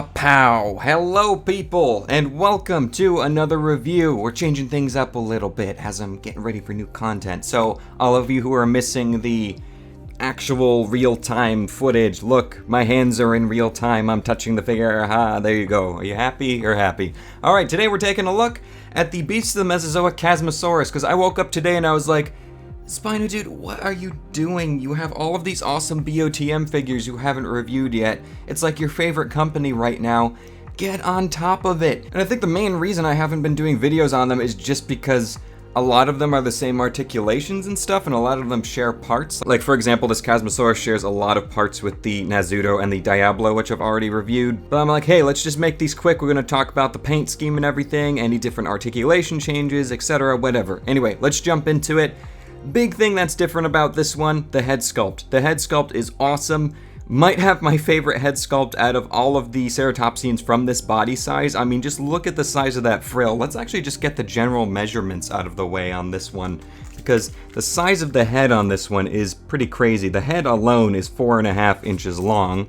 Pow! Hello people, and welcome to another review. We're changing things up a little bit as I'm getting ready for new content. So, all of you who are missing the actual real-time footage, look, my hands are in real time, I'm touching the figure, aha, there you go. Are you happy? You're happy. Alright, today we're taking a look at the beast of the Mesozoic Chasmosaurus, because I woke up today and I was like, SpinoDude, what are you doing? You have all of these awesome BOTM figures you haven't reviewed yet. It's like your favorite company right now. Get on top of it. And I think the main reason I haven't been doing videos on them is just because a lot of them are the same articulations and stuff, and a lot of them share parts. Like, for example, this Chasmosaurus shares a lot of parts with the Nazuto and the Diablo, which I've already reviewed. But I'm like, hey, let's just make these quick. We're gonna talk about the paint scheme and everything, any different articulation changes, etc., whatever. Anyway, let's jump into it. Big thing that's different about this one, the head sculpt. The head sculpt is awesome. Might have my favorite head sculpt out of all of the ceratopsians from this body size. I mean, just look at the size of that frill. Let's actually just get the general measurements out of the way on this one, because the size of the head on this one is pretty crazy. The head alone is 4.5 inches long,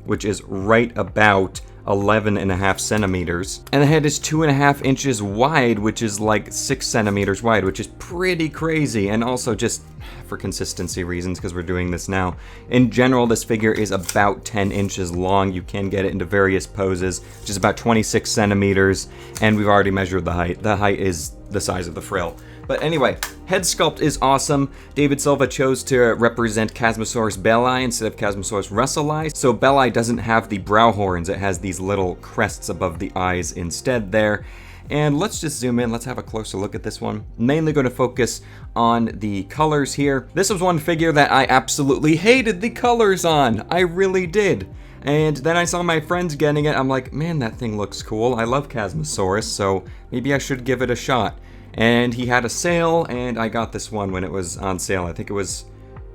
which is right about 11.5 centimeters. And the head is 2.5 inches wide, which is like 6 centimeters wide, which is pretty crazy. And also just for consistency reasons, because we're doing this now. In general, this figure is about 10 inches long. You can get it into various poses, which is about 26 centimeters. And we've already measured the height. The height is the size of the frill. But anyway, head sculpt is awesome. David Silva chose to represent Chasmosaurus belli instead of Chasmosaurus russellii. So belli doesn't have the brow horns, it has these little crests above the eyes instead there. And let's just zoom in, let's have a closer look at this one. Mainly going to focus on the colors here. This was one figure that I absolutely hated the colors on. I really did. And then I saw my friends getting it. I'm like, man, that thing looks cool. I love Chasmosaurus, so maybe I should give it a shot. And he had a sale, and I got this one when it was on sale. I think it was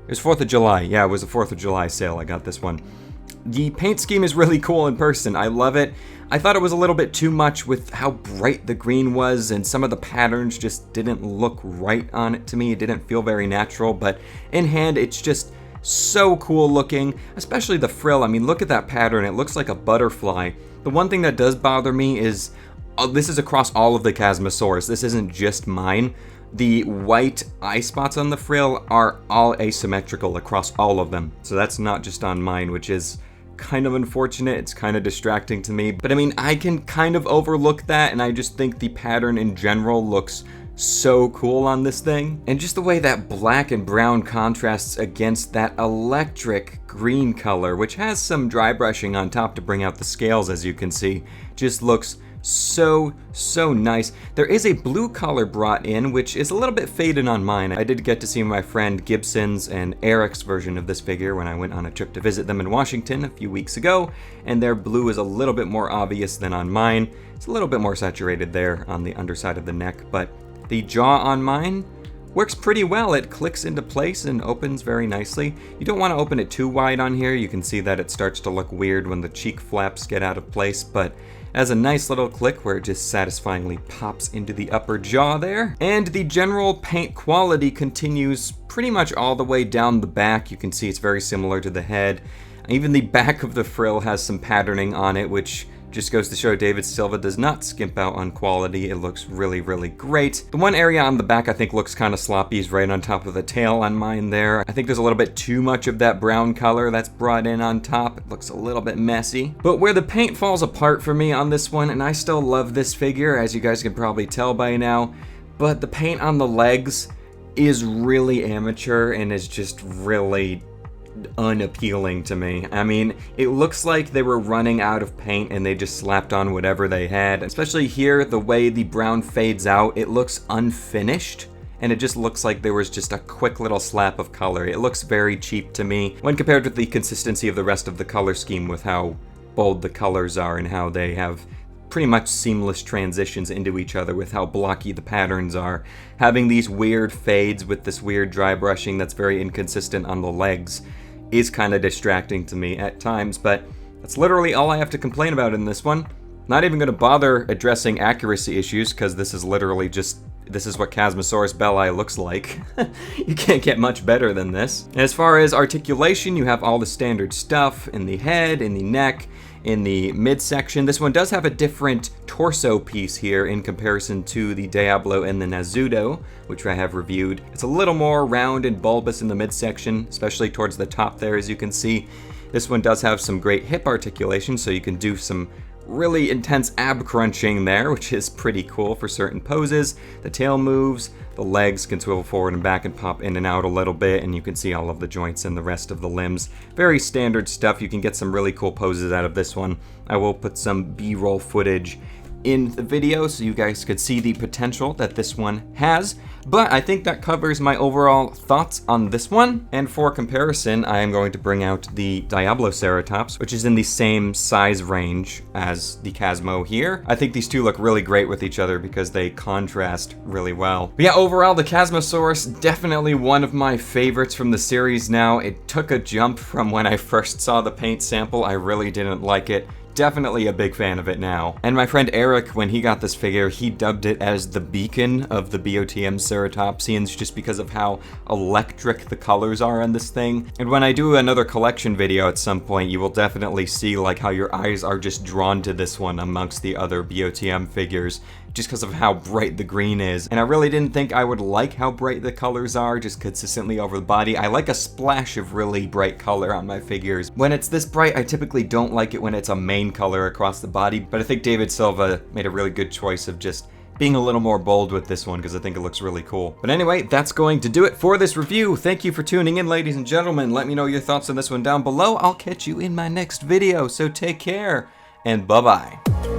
4th of July. Yeah, it was a 4th of July sale. I got this one. The paint scheme is really cool in person. I love it. I thought it was a little bit too much with how bright the green was, and some of the patterns just didn't look right on it to me. It didn't feel very natural, but in hand, it's just so cool looking, especially the frill. I mean, look at that pattern. It looks like a butterfly. The one thing that does bother me is this is across all of the Chasmosaurus. This isn't just mine. The white eye spots on the frill are all asymmetrical across all of them. So that's not just on mine, which is kind of unfortunate. It's kind of distracting to me. But I mean, I can kind of overlook that, and I just think the pattern in general looks so cool on this thing. And just the way that black and brown contrasts against that electric green color, which has some dry brushing on top to bring out the scales, as you can see, just looks so nice. There is a blue color brought in, which is a little bit faded on mine. I did get to see my friend Gibson's and Eric's version of this figure when I went on a trip to visit them in Washington a few weeks ago, and their blue is a little bit more obvious than on mine. It's a little bit more saturated there on the underside of the neck, but the jaw on mine works pretty well. It clicks into place and opens very nicely. You don't want to open it too wide on here. You can see that it starts to look weird when the cheek flaps get out of place, but it has a nice little click where it just satisfyingly pops into the upper jaw there. And the general paint quality continues pretty much all the way down the back. You can see it's very similar to the head. Even the back of the frill has some patterning on it, which just goes to show David Silva does not skimp out on quality. It looks really great. The one area on the back I think looks kind of sloppy is right on top of the tail on mine there. I think there's a little bit too much of that brown color that's brought in on top. It looks a little bit messy. But where the paint falls apart for me on this one, and I still love this figure, as you guys can probably tell by now, but the paint on the legs is really amateur and is just really unappealing to me. I mean, it looks like they were running out of paint and they just slapped on whatever they had. Especially here, the way the brown fades out, it looks unfinished, and it just looks like there was just a quick little slap of color. It looks very cheap to me when compared with the consistency of the rest of the color scheme with how bold the colors are and how they have pretty much seamless transitions into each other with how blocky the patterns are. Having these weird fades with this weird dry brushing that's very inconsistent on the legs is kind of distracting to me at times, but that's literally all I have to complain about in this one. Not even going to bother addressing accuracy issues, because this is literally just, this is what Chasmosaurus belli looks like. You can't get much better than this. As far as articulation, you have all the standard stuff in the head, in the neck, in the midsection. This one does have a different torso piece here in comparison to the Diablo and the Nazudo, which I have reviewed. It's a little more round and bulbous in the midsection, especially towards the top there, as you can see. This one does have some great hip articulation, so you can do some really intense ab crunching there, which is pretty cool for certain poses. The tail moves, the legs can swivel forward and back and pop in and out a little bit, and you can see all of the joints and the rest of the limbs. Very standard stuff. You can get some really cool poses out of this one. I will put some B-roll footage in the video so you guys could see the potential that this one has. But I think that covers my overall thoughts on this one. And for comparison, I am going to bring out the Diabloceratops, which is in the same size range as the Chasmo here. I think these two look really great with each other because they contrast really well. But yeah, overall, the Chasmosaurus, definitely one of my favorites from the series now. It took a jump from when I first saw the paint sample. I really didn't like it. Definitely a big fan of it now. And my friend Eric, when he got this figure, he dubbed it as the beacon of the BOTM Ceratopsians just because of how electric the colors are on this thing. And when I do another collection video at some point, you will definitely see like how your eyes are just drawn to this one amongst the other BOTM figures, just because of how bright the green is. And I really didn't think I would like how bright the colors are just consistently over the body. I like a splash of really bright color on my figures. When it's this bright, I typically don't like it when it's a main color across the body, but I think David Silva made a really good choice of just being a little more bold with this one because I think it looks really cool. But anyway, that's going to do it for this review. Thank you for tuning in, ladies and gentlemen. Let me know your thoughts on this one down below. I'll catch you in my next video, so take care and bye-bye.